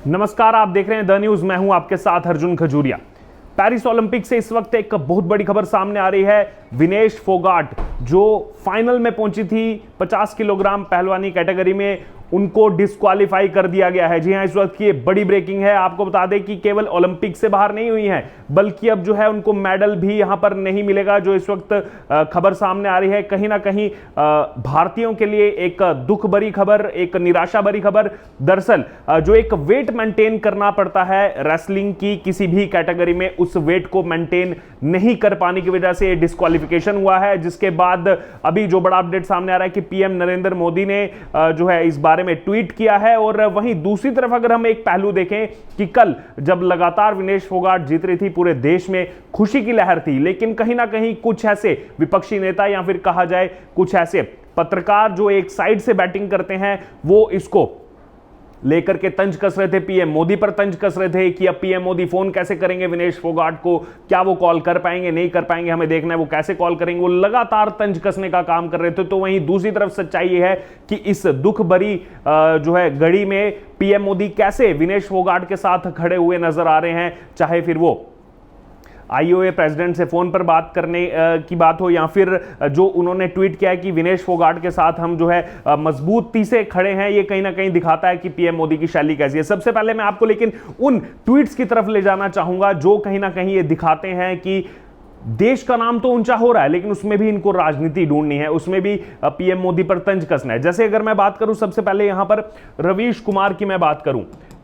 नमस्कार, आप देख रहे हैं द न्यूज। मैं हूं आपके साथ अर्जुन खजूरिया। पेरिस ओलंपिक से इस वक्त एक बहुत बड़ी खबर सामने आ रही है। विनेश फोगाट जो फाइनल में पहुंची थी 50 किलोग्राम पहलवानी कैटेगरी में, उनको डिस्क्वालीफाई कर दिया गया है। जी हां, इस वक्त की बड़ी ब्रेकिंग है। आपको बता दें कि केवल ओलंपिक से बाहर नहीं हुई हैं, बल्कि अब जो है उनको मेडल भी यहां पर नहीं मिलेगा। जो इस वक्त खबर सामने आ रही है, कहीं ना कहीं भारतीयों के लिए एक दुख भरी खबर, एक निराशा भरी खबर। दरअसल जो एक वेट मेंटेन करना पड़ता है रेसलिंग की किसी भी कैटेगरी में, उस वेट को मेंटेन नहीं कर पाने की वजह से डिस्क्वालिफिकेशन हुआ है। जिसके बाद अभी जो बड़ा अपडेट सामने आ रहा है कि पीएम नरेंद्र मोदी ने जो है इस बारे में ट्वीट किया है। और वहीं दूसरी तरफ अगर हम एक पहलू देखें कि कल जब लगातार विनेश फोगाट जीत रही थी, पूरे देश में खुशी की लहर थी, लेकिन कहीं ना कहीं कुछ ऐसे विपक्षी नेता या फिर कहा जाए कुछ ऐसे पत्रकार जो एक साइड से बैटिंग करते हैं, वो इसको लेकर के तंज कस रहे थे, पीएम मोदी पर तंज कस रहे थे कि अब पीएम मोदी फोन कैसे करेंगे विनेश फोगाट को, क्या वो कॉल कर पाएंगे नहीं कर पाएंगे, हमें देखना है वो कैसे कॉल करेंगे। वो लगातार तंज कसने का काम कर रहे थे। तो वहीं दूसरी तरफ सच्चाई ये है कि इस दुख भरी जो है घड़ी में पीएम मोदी कैसे विनेश फोगाट के साथ खड़े हुए नजर आ रहे हैं, चाहे फिर वो आईओए प्रेसिडेंट से फोन पर बात करने की बात हो या फिर जो उन्होंने ट्वीट किया है कि विनेश फोगाट के साथ हम जो है मजबूती से खड़े हैं। ये कहीं ना कहीं दिखाता है कि पीएम मोदी की शैली कैसी है। सबसे पहले मैं आपको लेकिन उन ट्वीट्स की तरफ ले जाना चाहूंगा जो कहीं ना कहीं ये दिखाते हैं कि देश का नाम तो ऊंचा हो रहा है, लेकिन उसमें भी इनको राजनीति ढूंढनी है, उसमें भी पीएम मोदी पर तंज कसना है। जैसे अगर मैं बात करूं, सबसे पहले यहां पर रवीश कुमार की मैं बात करूं,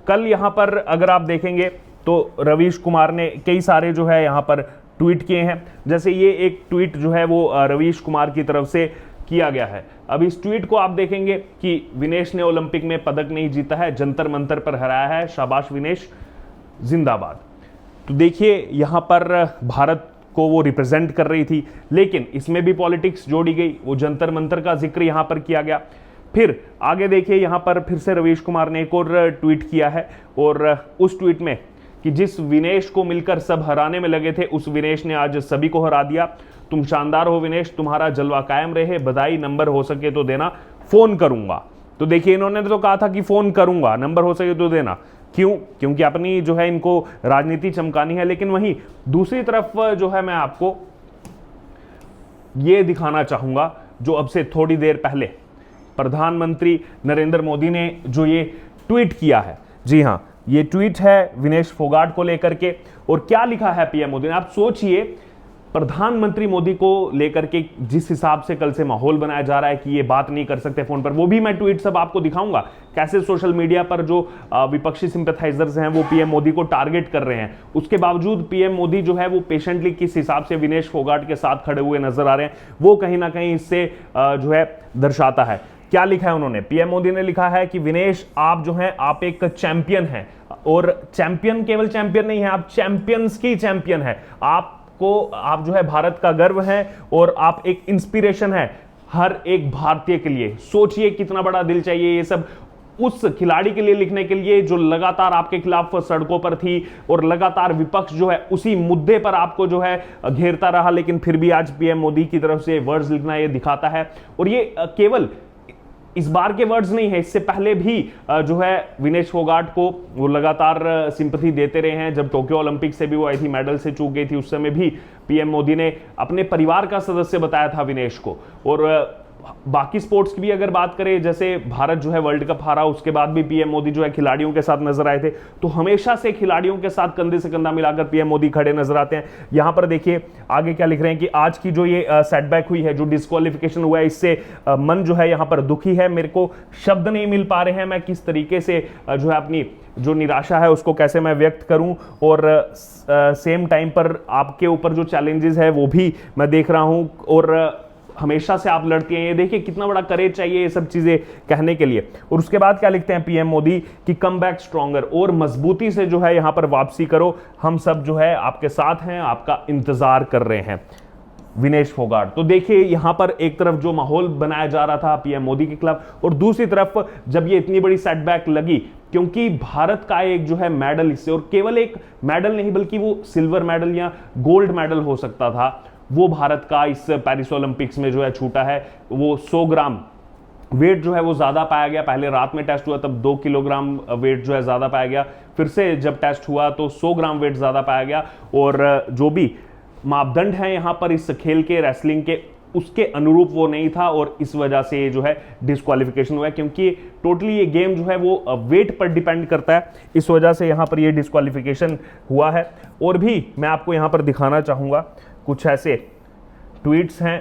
कल यहां पर अगर आप देखेंगे तो रवीश कुमार ने कई सारे जो है यहां पर ट्वीट किए हैं। जैसे ये एक ट्वीट जो है वो रवीश कुमार की तरफ से किया गया है। अब इस ट्वीट को आप देखेंगे कि विनेश ने ओलंपिक में पदक नहीं जीता है, जंतर मंतर पर हराया है, शाबाश विनेश, जिंदाबाद। तो देखिए यहां पर भारत को वो रिप्रेजेंट कर रही थी, लेकिन इसमें भी पॉलिटिक्स जोड़ी गई, वो जंतर मंतर का जिक्र यहां पर किया गया। फिर आगे देखिए यहां पर फिर से रवीश कुमार ने एक और ट्वीट किया है, और उस ट्वीट में कि जिस विनेश को मिलकर सब हराने में लगे थे, उस विनेश ने आज सभी को हरा दिया। तुम शानदार हो विनेश, तुम्हारा जलवा कायम रहे, बधाई, नंबर हो सके तो देना, फोन करूंगा। तो देखिए इन्होंने तो कहा था कि फोन करूंगा, नंबर हो सके तो देना। क्यों? क्योंकि अपनी जो है इनको राजनीति चमकानी है। लेकिन वहीं दूसरी तरफ जो है मैं आपको ये दिखाना चाहूंगा, जो अब से थोड़ी देर पहले प्रधानमंत्री नरेंद्र मोदी ने जो ये ट्वीट किया है। जी हां, ये ट्वीट है विनेश फोगाट को लेकर के, और क्या लिखा है पीएम मोदी ने। आप सोचिए, प्रधानमंत्री मोदी को लेकर के जिस हिसाब से कल से माहौल बनाया जा रहा है कि ये बात नहीं कर सकते फोन पर, वो भी मैं ट्वीट सब आपको दिखाऊंगा कैसे सोशल मीडिया पर जो विपक्षी सिंपैथाइजर्स हैं वो पीएम मोदी को टारगेट कर रहे हैं। उसके बावजूद पीएम मोदी जो है वो पेशेंटली किस हिसाब से विनेश फोगाट के साथ खड़े हुए नजर आ रहे हैं, वो कहीं ना कहीं इससे जो है दर्शाता है। क्या लिखा है उन्होंने? पीएम मोदी ने लिखा है कि विनेश आप जो हैं, आप एक चैंपियन हैं, और चैंपियन केवल चैंपियन नहीं है, आप चैंपियंस की चैंपियन है। आप जो है भारत का गर्व है, और आप एक इंस्पिरेशन है हर एक भारतीय के लिए। सोचिए कितना बड़ा दिल चाहिए ये सब उस खिलाड़ी के लिए लिखने के लिए जो लगातार आपके खिलाफ सड़कों पर थी, और लगातार विपक्ष जो है उसी मुद्दे पर आपको जो है घेरता रहा, लेकिन फिर भी आज पीएम मोदी की तरफ से वर्ड्स लिखना ये दिखाता है। और ये केवल इस बार के वर्ड्स नहीं है, इससे पहले भी जो है विनेश फोगाट को वो लगातार सिंपैथी देते रहे हैं। जब टोक्यो ओलंपिक से भी वो आई थी, मेडल से चूक गई थी, उस समय भी पीएम मोदी ने अपने परिवार का सदस्य बताया था विनेश को। और बाकी स्पोर्ट्स की भी अगर बात करें, जैसे भारत जो है वर्ल्ड कप हारा, उसके बाद भी पीएम मोदी जो है खिलाड़ियों के साथ नजर आए थे। तो हमेशा से खिलाड़ियों के साथ कंधे से कंधा मिलाकर पीएम मोदी खड़े नजर आते हैं। यहां पर देखिए आगे क्या लिख रहे हैं कि आज की जो ये सेटबैक हुई है, जो डिस्क्वालिफिकेशन हुआ है, इससे मन जो है यहां पर दुखी है, मेरे को शब्द नहीं मिल पा रहे हैं, मैं किस तरीके से जो है अपनी जो निराशा है उसको कैसे मैं व्यक्त करूं। और सेम टाइम पर आपके ऊपर जो चैलेंजेस है वो भी मैं देख रहा हूं, और हमेशा से आप लड़ती हैं। ये देखिए कितना बड़ा करेज चाहिए ये सब चीजें कहने के लिए। और उसके बाद क्या लिखते हैं पीएम मोदी कि कम बैक स्ट्रॉन्गर, और मजबूती से जो है यहां पर वापसी करो, हम सब जो है आपके साथ हैं, आपका इंतजार कर रहे हैं, विनेश फोगाट। तो देखिए यहां पर एक तरफ जो माहौल बनाया जा रहा था पीएम मोदी के खिलाफ, और दूसरी तरफ जब ये इतनी बड़ी सेटबैक लगी, क्योंकि भारत का एक जो है मेडल इससे, और केवल एक मेडल नहीं बल्कि वो सिल्वर मेडल या गोल्ड मेडल हो सकता था, वो भारत का इस पेरिस ओलंपिक्स में जो है छूटा है। वो 100 ग्राम वेट जो है वो ज़्यादा पाया गया। पहले रात में टेस्ट हुआ तब 2 किलोग्राम वेट जो है ज़्यादा पाया गया, फिर से जब टेस्ट हुआ तो 100 ग्राम वेट ज़्यादा पाया गया। और जो भी मापदंड है यहाँ पर इस खेल के, रेसलिंग के, उसके अनुरूप वो नहीं था और इस वजह से ये जो है डिस्क्वालिफिकेशन हुआ है, क्योंकि टोटली ये गेम जो है वो वेट पर डिपेंड करता है, इस वजह से यहाँ पर ये डिस्क्वालिफिकेशन हुआ है। और भी मैं आपको यहाँ पर दिखाना चाहूँगा कुछ ऐसे ट्वीट्स हैं।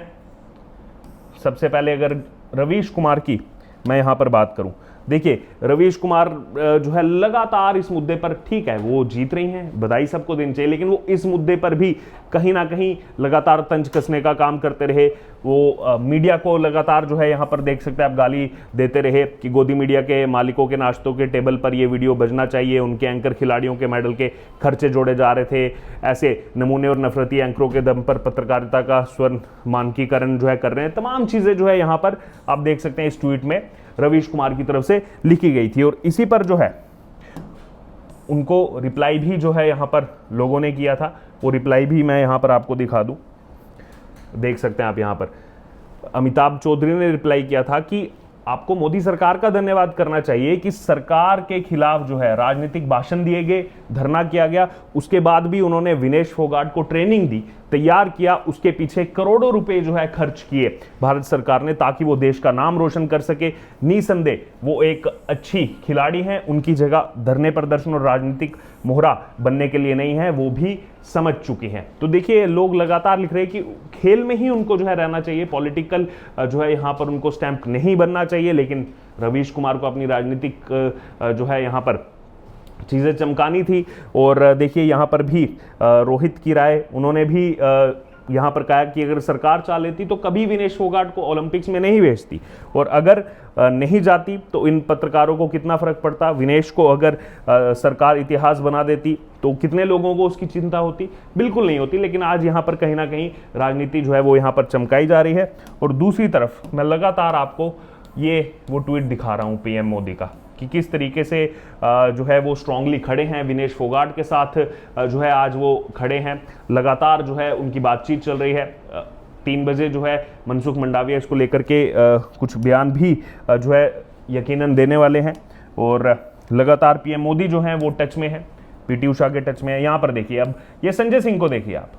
सबसे पहले अगर रवीश कुमार की मैं यहाँ पर बात करूँ, देखिए रवीश कुमार जो है लगातार इस मुद्दे पर, ठीक है वो जीत रही हैं, बधाई सबको देनी चाहिए, लेकिन वो इस मुद्दे पर भी कहीं ना कहीं लगातार तंज कसने का काम करते रहे। वो मीडिया को लगातार जो है यहाँ पर देख सकते हैं आप, गाली देते रहे कि गोदी मीडिया के मालिकों के नाश्तों के टेबल पर ये वीडियो बजना चाहिए, उनके एंकर खिलाड़ियों के मेडल के खर्चे जोड़े जा रहे थे, ऐसे नमूने और नफरती एंकरों के दम पर पत्रकारिता का स्वर्ण मानकीकरण जो है कर रहे हैं। तमाम चीज़ें जो है यहाँ पर आप देख सकते हैं इस ट्वीट में रवीश कुमार की तरफ से लिखी गई थी। और इसी पर जो है उनको रिप्लाई भी जो है यहाँ पर लोगों ने किया था, वो रिप्लाई भी मैं यहाँ पर आपको दिखा दूं, देख सकते हैं आप यहाँ पर। अमिताभ चौधरी ने रिप्लाई किया था कि आपको मोदी सरकार का धन्यवाद करना चाहिए कि सरकार के खिलाफ जो है राजनीतिक भाषण दिए गए, धरना किया गया, उसके बाद भी उन्होंने विनेश फोगाट को ट्रेनिंग दी, तैयार किया, उसके पीछे करोड़ों रुपए जो है खर्च किए भारत सरकार ने ताकि वो देश का नाम रोशन कर सके। निसंदेह वो एक अच्छी खिलाड़ी हैं, उनकी जगह धरने प्रदर्शन और राजनीतिक मोहरा बनने के लिए नहीं है, वो भी समझ चुकी हैं। तो देखिए लोग लगातार लिख रहे हैं कि खेल में ही उनको जो है रहना चाहिए, पॉलिटिकल जो है यहाँ पर उनको स्टैंप नहीं बनना चाहिए, लेकिन रवीश कुमार को अपनी राजनीतिक जो है यहाँ पर चीज़ें चमकानी थी। और देखिए यहाँ पर भी रोहित की राय, उन्होंने भी यहाँ पर कहा कि अगर सरकार चाह लेती तो कभी विनेश फोगाट को ओलंपिक्स में नहीं भेजती, और अगर नहीं जाती तो इन पत्रकारों को कितना फर्क पड़ता। विनेश को अगर सरकार इतिहास बना देती तो कितने लोगों को उसकी चिंता होती, बिल्कुल नहीं होती। लेकिन आज यहाँ पर कहीं ना कहीं राजनीति जो है वो यहाँ पर चमकाई जा रही है। और दूसरी तरफ मैं लगातार आपको ये वो ट्वीट दिखा रहा हूँ पीएम मोदी का कि किस तरीके से जो है वो स्ट्रांगली खड़े हैं विनेश फोगाट के साथ, जो है आज वो खड़े हैं, लगातार जो है उनकी बातचीत चल रही है। 3 बजे जो है मनसुख मंडाविया इसको लेकर के कुछ बयान भी जो है यकीनन देने वाले हैं। और लगातार पीएम मोदी जो हैं वो टच में है, पीटी उषा के टच में है। यहाँ पर देखिए, अब ये संजय सिंह को देखिए आप,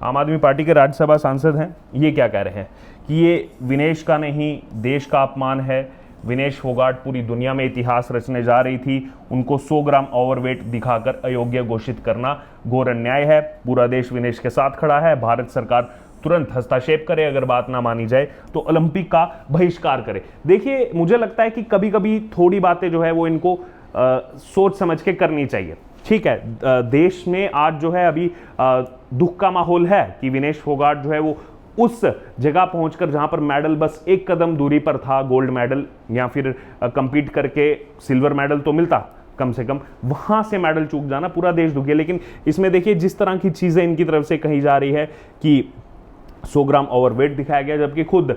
आम आदमी पार्टी के राज्यसभा सांसद हैं, ये क्या कह रहे हैं कि ये विनेश का नहीं देश का अपमान है, विनेश फोगाट पूरी दुनिया में इतिहास रचने जा रही थी, उनको 100 ग्राम ओवरवेट दिखाकर अयोग्य घोषित करना घोर अन्याय है, पूरा देश विनेश के साथ खड़ा है, भारत सरकार तुरंत हस्तक्षेप करे, अगर बात ना मानी जाए तो ओलंपिक का बहिष्कार करे। देखिए मुझे लगता है कि कभी कभी थोड़ी बातें जो है वो इनको सोच समझ के करनी चाहिए। ठीक है, देश में आज जो है अभी दुख का माहौल है कि विनेश फोगाट जो है वो उस जगह पहुंचकर जहां पर मेडल बस एक कदम दूरी पर था, गोल्ड मेडल या फिर कंपीट करके सिल्वर मेडल तो मिलता कम से कम, वहां से मेडल चूक जाना पूरा देश दुखी है। लेकिन इसमें देखिए जिस तरह की चीजें इनकी तरफ से कही जा रही है कि 100 ग्राम ओवरवेट दिखाया गया, जबकि खुद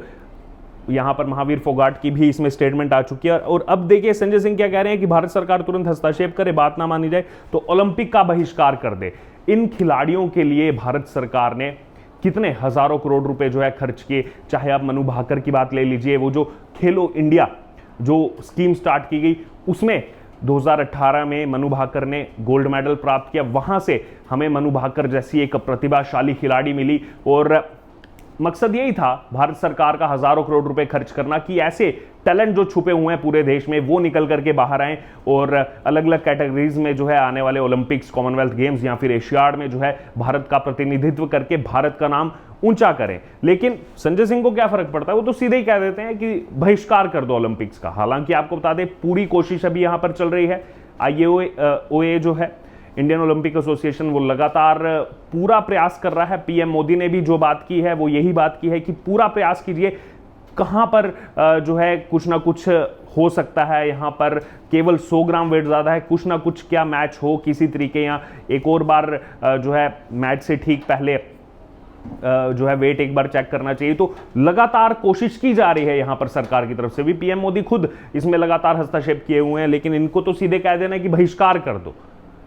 यहां पर महावीर फोगाट की भी इसमें स्टेटमेंट आ चुकी है। और अब देखिए संजय सिंह क्या कह रहे हैं कि भारत सरकार तुरंत हस्तक्षेप करे, बात ना मानी जाए तो ओलंपिक का बहिष्कार कर दे। इन खिलाड़ियों के लिए भारत सरकार ने कितने हजारों करोड़ रुपए जो है खर्च किए, चाहे आप मनु भाकर की बात ले लीजिए, वो जो खेलो इंडिया जो स्कीम स्टार्ट की गई उसमें 2018 में मनु भाकर ने गोल्ड मेडल प्राप्त किया, वहां से हमें मनु भाकर जैसी एक प्रतिभाशाली खिलाड़ी मिली। और मकसद यही था भारत सरकार का हजारों करोड़ रुपए खर्च करना कि ऐसे टैलेंट जो छुपे हुए हैं पूरे देश में वो निकल करके बाहर आए और अलग अलग कैटेगरीज में जो है आने वाले ओलंपिक्स, कॉमनवेल्थ गेम्स या फिर एशियाड में जो है भारत का प्रतिनिधित्व करके भारत का नाम ऊंचा करें। लेकिन संजय सिंह को क्या फर्क पड़ता है, वो तो सीधे ही कह देते हैं कि बहिष्कार कर दो ओलंपिक्स का। हालांकि आपको बता दें पूरी कोशिश अभी यहां पर चल रही है। IOA जो है इंडियन ओलंपिक एसोसिएशन, वो लगातार पूरा प्रयास कर रहा है। पीएम मोदी ने भी जो बात की है वो यही बात की है कि पूरा प्रयास कीजिए, कहां पर जो है कुछ ना कुछ हो सकता है, यहां पर केवल 100 ग्राम वेट ज्यादा है, कुछ ना कुछ क्या मैच हो किसी तरीके, या एक और बार जो है मैच से ठीक पहले जो है वेट एक बार चेक करना चाहिए। तो लगातार कोशिश की जा रही है यहां पर सरकार की तरफ से भी। पीएम मोदी खुद इसमें लगातार हस्तक्षेप किए हुए हैं, लेकिन इनको तो सीधे कह देना कि बहिष्कार कर दो।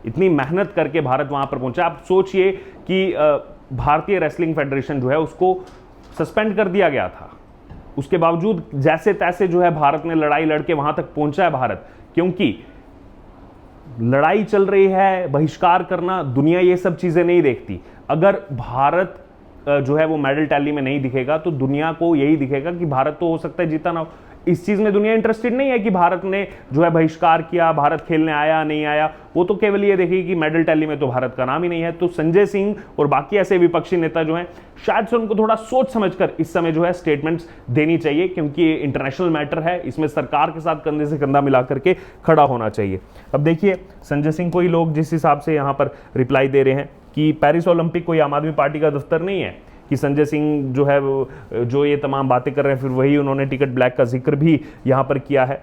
इतनी मेहनत करके भारत वहां पर पहुंचा। आप सोचिए कि भारतीय रेसलिंग फेडरेशन जो है उसको सस्पेंड कर दिया गया था, उसके बावजूद जैसे तैसे जो है भारत ने लड़ाई लड़के वहां तक पहुंचा है भारत, क्योंकि लड़ाई चल रही है, बहिष्कार करना, दुनिया ये सब चीजें नहीं देखती। अगर भारत जो है वो मेडल टैली में नहीं दिखेगा तो दुनिया को यही दिखेगा कि भारत तो हो सकता है जीता ना हो। इस चीज में दुनिया इंटरेस्टेड नहीं है कि भारत ने जो है बहिष्कार किया, भारत खेलने आया नहीं आया, वो तो केवल ये देखेगी कि मेडल टैली में तो भारत का नाम ही नहीं है। तो संजय सिंह और बाकी ऐसे विपक्षी नेता जो हैं, शायद से उनको थोड़ा सोच समझकर इस समय जो है स्टेटमेंट्स देनी चाहिए, क्योंकि ये इंटरनेशनल मैटर है, इसमें सरकार के साथ कंधे से कंधा मिला करके खड़ा होना चाहिए। अब देखिए संजय सिंह को ही लोग जिस हिसाब से यहाँ पर रिप्लाई दे रहे हैं कि पेरिस ओलंपिक कोई आम आदमी पार्टी का दफ्तर नहीं है, कि संजय सिंह जो है जो ये तमाम बातें कर रहे हैं, फिर वही उन्होंने टिकट ब्लैक का जिक्र भी यहाँ पर किया है।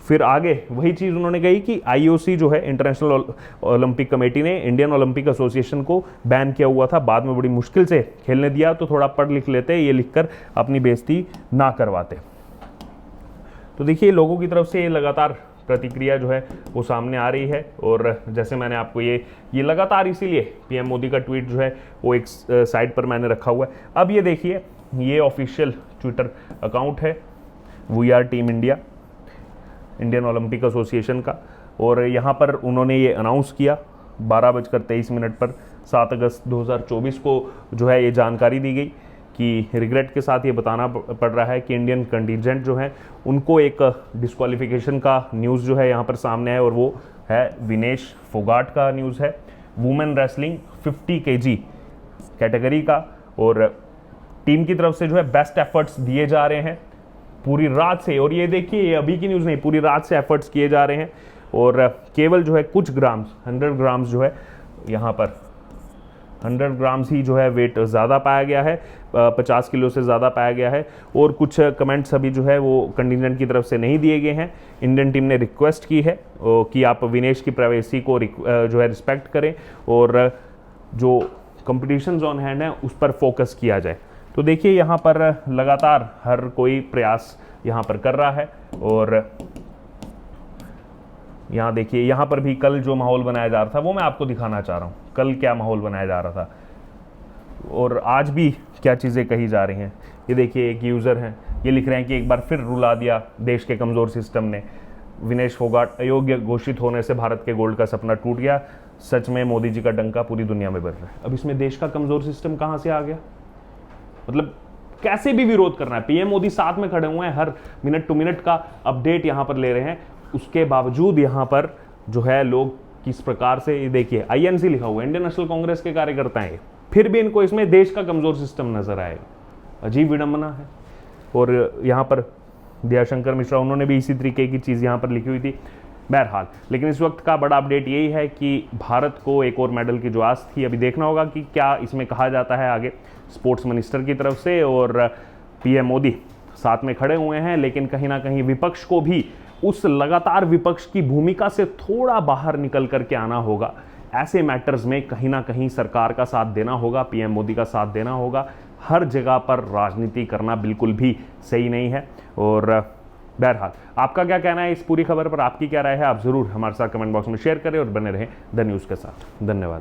फिर आगे वही चीज़ उन्होंने कही कि आईओसी जो है, इंटरनेशनल ओलंपिक कमेटी ने इंडियन ओलंपिक एसोसिएशन को बैन किया हुआ था, बाद में बड़ी मुश्किल से खेलने दिया, तो थोड़ा पढ़ लिख लेते, ये लिखकर अपनी बेइज्जती ना करवाते। तो देखिए लोगों की तरफ से ये लगातार प्रतिक्रिया जो है वो सामने आ रही है, और जैसे मैंने आपको ये लगातार, इसीलिए पीएम मोदी का ट्वीट जो है वो एक साइड पर मैंने रखा हुआ है। अब ये देखिए, ये ऑफिशियल ट्विटर अकाउंट है we are team India, Indian Olympic Association का, और यहाँ पर उन्होंने ये अनाउंस किया 12:23 पर 7 अगस्त 2024 को जो है ये जानकारी दी गई कि रिग्रेट के साथ ये बताना पड़ रहा है कि इंडियन कंटिजेंट जो है उनको एक डिस्क्वालिफिकेशन का न्यूज़ जो है यहाँ पर सामने है, और वो है विनेश फोगाट का न्यूज़ है, वुमेन रेसलिंग 50 kg कैटेगरी का, और टीम की तरफ से जो है बेस्ट एफर्ट्स दिए जा रहे हैं पूरी रात से। और ये देखिए, ये अभी की न्यूज़ नहीं, पूरी रात से एफर्ट्स किए जा रहे हैं, और केवल जो है कुछ ग्राम्स, 100 ग्राम्स जो है यहाँ पर 100 ग्राम्स ही जो है वेट ज़्यादा पाया गया है, 50 किलो से ज़्यादा पाया गया है। और कुछ कमेंट्स अभी जो है वो कंटिजेंट की तरफ से नहीं दिए गए हैं। इंडियन टीम ने रिक्वेस्ट की है कि आप विनेश की प्राइवेसी को जो है रिस्पेक्ट करें, और जो कंपटीशन ऑन हैंड है उस पर फोकस किया जाए। तो देखिए यहाँ पर लगातार हर कोई प्रयास यहाँ पर कर रहा है, और यहाँ देखिए, यहाँ पर भी कल जो माहौल बनाया जा रहा था वो मैं आपको दिखाना चाह रहा हूँ, कल क्या माहौल बनाया जा रहा था और आज भी क्या चीज़ें कही जा रही हैं। ये देखिए, एक यूज़र हैं, ये लिख रहे हैं कि एक बार फिर रुला दिया देश के कमज़ोर सिस्टम ने, विनेश फोगाट अयोग्य घोषित होने से भारत के गोल्ड का सपना टूट गया, सच में मोदी जी का डंका पूरी दुनिया में बज रहा है। अब इसमें देश का कमज़ोर सिस्टम कहाँ से आ गया? मतलब कैसे भी विरोध करना है, पीएम मोदी साथ में खड़े हुए हैं, हर मिनट टू मिनट का अपडेट यहाँ पर ले रहे हैं, उसके बावजूद यहाँ पर जो है लोग किस प्रकार से, ये देखिए आईएनसी लिखा हुआ है, इंडियन नेशनल कांग्रेस के कार्यकर्ता हैं, फिर भी इनको इसमें देश का कमजोर सिस्टम नजर आएगा। अजीब विडंबना है। और यहाँ पर दयाशंकर मिश्रा, उन्होंने भी इसी तरीके की चीज़ यहाँ पर लिखी हुई थी। बहरहाल, लेकिन इस वक्त का बड़ा अपडेट यही है कि भारत को एक और मेडल की जो आस थी, अभी देखना होगा कि क्या इसमें कहा जाता है आगे स्पोर्ट्स मिनिस्टर की तरफ से, और पीएम मोदी साथ में खड़े हुए हैं, लेकिन कहीं ना कहीं विपक्ष को भी उस लगातार विपक्ष की भूमिका से थोड़ा बाहर निकल करके आना होगा। ऐसे मैटर्स में कहीं ना कहीं सरकार का साथ देना होगा, पीएम मोदी का साथ देना होगा। हर जगह पर राजनीति करना बिल्कुल भी सही नहीं है। और बहरहाल, आपका क्या कहना है इस पूरी खबर पर, आपकी क्या राय है, आप जरूर हमारे साथ कमेंट बॉक्स में शेयर करें और बने रहें द न्यूज़ के साथ। धन्यवाद।